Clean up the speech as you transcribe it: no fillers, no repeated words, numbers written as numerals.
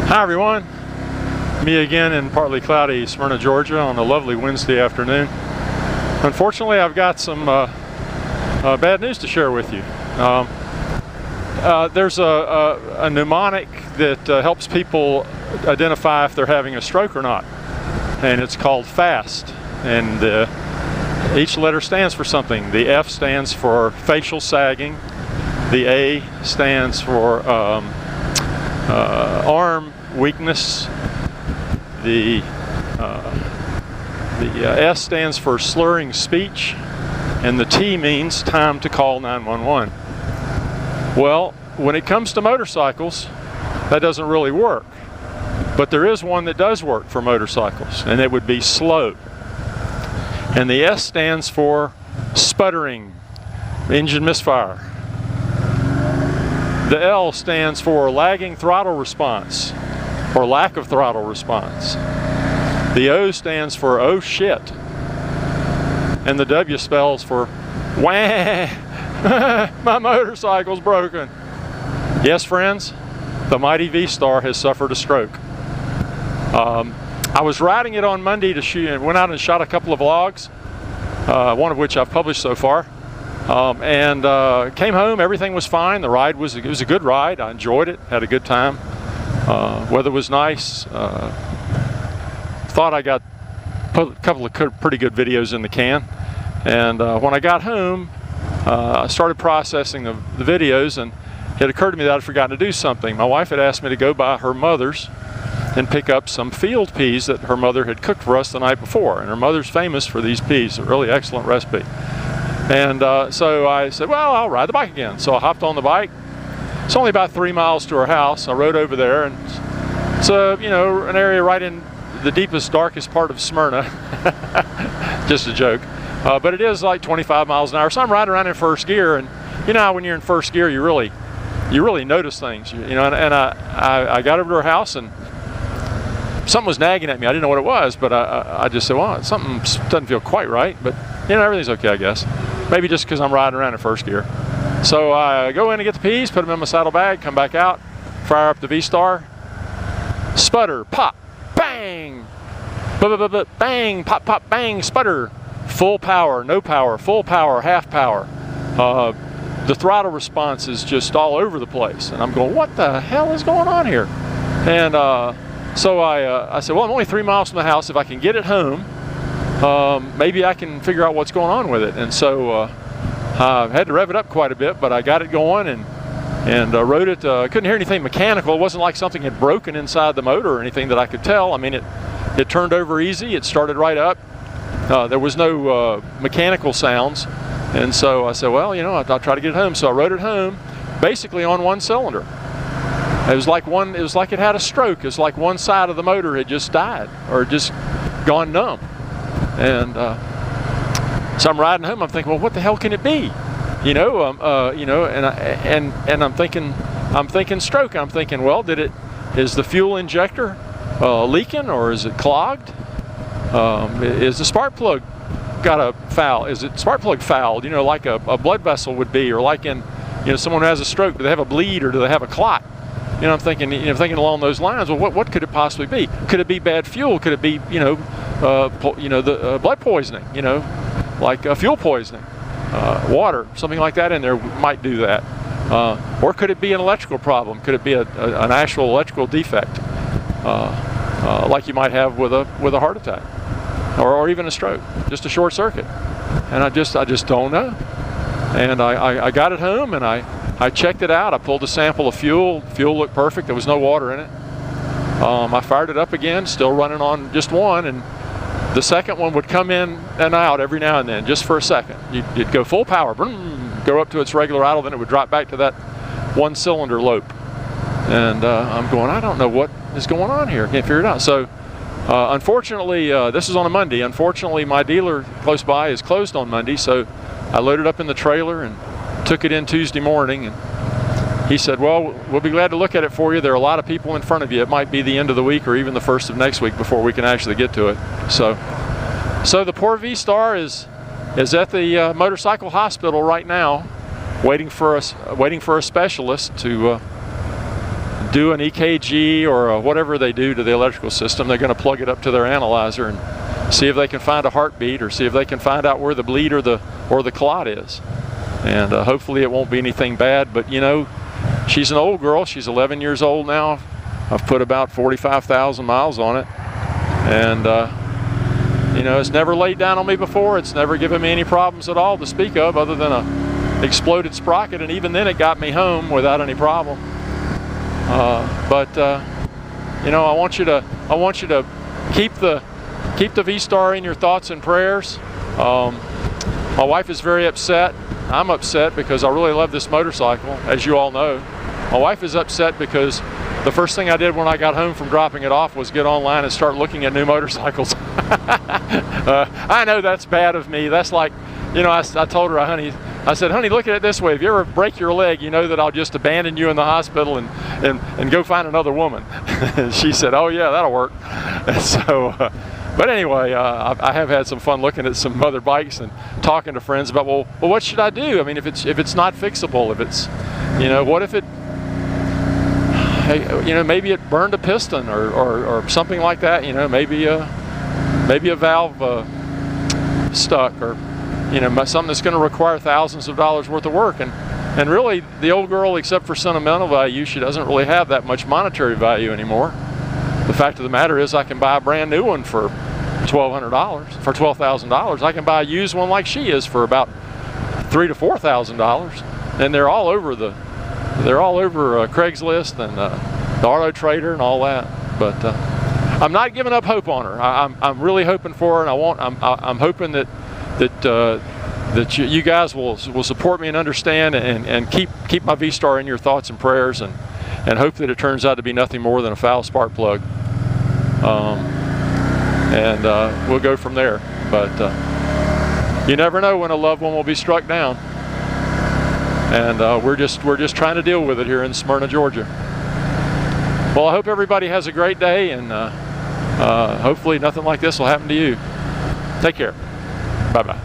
Hi everyone, me again in partly cloudy Smyrna, Georgia on a lovely Wednesday afternoon. Unfortunately, I've got some bad news to share with you. There's a mnemonic that helps people identify if they're having a stroke or not, and it's called FAST, and each letter stands for something. The F stands for facial sagging, the A stands for arm weakness, the S stands for slurring speech, and the T means time to call 911. Well, when it comes to motorcycles, that doesn't really work. But there is one that does work for motorcycles, and it would be slow. And the S stands for sputtering, engine misfire. The L stands for lagging throttle response, or lack of throttle response. The O stands for oh shit. And the W spells for wah, my motorcycle's broken. Yes, friends, the mighty VStar has suffered a stroke. I was riding it on Monday to shoot, went out and shot a couple of vlogs, one of which I've published so far. And came home, everything was fine. The ride was a good ride. I enjoyed it, had a good time. Weather was nice. Thought I got a couple of pretty good videos in the can. And when I got home, I started processing the videos, and it occurred to me that I'd forgotten to do something. My wife had asked me to go by her mother's and pick up some field peas that her mother had cooked for us the night before. And her mother's famous for these peas, a really excellent recipe. And so I said, well, I'll ride the bike again. So I hopped on the bike. It's only about 3 miles to her house. I rode over there, and it's an area right in the deepest, darkest part of Smyrna. Just a joke. But it is like 25 miles an hour. So I'm riding around in first gear, and you know how when you're in first gear, you really notice things. And I got over to her house, and something was nagging at me. I didn't know what it was, but I just said, well, something doesn't feel quite right, but everything's okay, I guess. Maybe just because I'm riding around in first gear. So I go in and get the peas, put them in my saddlebag, come back out, fire up the VStar, sputter, pop, bang, bang, pop, pop, bang, sputter, full power, no power, full power, half power. The throttle response is just all over the place, and I'm going, what the hell is going on here? And so I said, well, I'm only 3 miles from the house. If I can get it home, maybe I can figure out what's going on with it. And so I had to rev it up quite a bit, but I got it going and rode it. Couldn't hear anything mechanical. It wasn't like something had broken inside the motor or anything that I could tell. I mean, it turned over easy. It started right up. There was no mechanical sounds. And so I said, well, I'll try to get it home. So I rode it home basically on one cylinder. It was like it had a stroke. It was like one side of the motor had just died or just gone numb. And so I'm riding home. I'm thinking, well, what the hell can it be? And I'm thinking stroke. I'm thinking, well, is the fuel injector leaking, or is it clogged? Is the spark plug got a foul? Is it spark plug fouled? Like a blood vessel would be, or like in someone who has a stroke, do they have a bleed or do they have a clot? I'm thinking, thinking along those lines. Well, what could it possibly be? Could it be bad fuel? Could it be, the blood poisoning? Like fuel poisoning, water, something like that in there might do that. Or could it be an electrical problem? Could it be an actual electrical defect, like you might have with a heart attack, or even a stroke, just a short circuit? And I just don't know. And I got it home, and I checked it out. I pulled a sample of fuel. Fuel looked perfect. There was no water in it. I fired it up again, still running on just one, and the second one would come in and out every now and then, just for a second. You'd go full power, boom, go up to its regular idle, then it would drop back to that one cylinder lope. And I'm going, I don't know what is going on here. Can't figure it out. So unfortunately, this is on a Monday. Unfortunately, my dealer close by is closed on Monday, so I loaded up in the trailer and took it in Tuesday morning, and he said, well, we'll be glad to look at it for you. There are a lot of people in front of you. It might be the end of the week or even the first of next week before we can actually get to it. So the poor VStar is at the motorcycle hospital right now, waiting for a specialist to do an EKG or whatever they do to the electrical system. They're going to plug it up to their analyzer and see if they can find a heartbeat, or see if they can find out where the bleed or the clot is. And hopefully it won't be anything bad. But you know, she's an old girl. She's 11 years old now. I've put about 45,000 miles on it, and you know, it's never laid down on me before. It's never given me any problems at all to speak of, other than a exploded sprocket, and even then it got me home without any problem. You know, I want you to keep the VStar in your thoughts and prayers. My wife is very upset. I'm upset because I really love this motorcycle, as you all know. My wife is upset because the first thing I did when I got home from dropping it off was get online and start looking at new motorcycles. I know that's bad of me. That's like, you know, I told her, honey, I said, honey, look at it this way. If you ever break your leg, you know that I'll just abandon you in the hospital and go find another woman. And she said, oh yeah, that'll work. And so, but anyway, I have had some fun looking at some other bikes and talking to friends about, well, what should I do? I mean, if it's not fixable, if it's, you know, what if it, you know, maybe it burned a piston or something like that. You know, maybe a valve stuck, or you know, something that's going to require thousands of dollars worth of work. And really, the old girl, except for sentimental value, she doesn't really have that much monetary value anymore. The fact of the matter is, I can buy a brand new one for $1,200, for $12,000. I can buy a used one like she is for about $3,000 to $4,000, and they're all over Craigslist and the Auto Trader and all that. But I'm not giving up hope on her. I'm really hoping for her, and I'm hoping that you guys will support me and understand, and keep my VStar in your thoughts and prayers, and hope that it turns out to be nothing more than a foul spark plug. We'll go from there. But you never know when a loved one will be struck down, and we're just trying to deal with it here in Smyrna, Georgia. Well, I hope everybody has a great day, and hopefully nothing like this will happen to you. Take care. Bye-bye.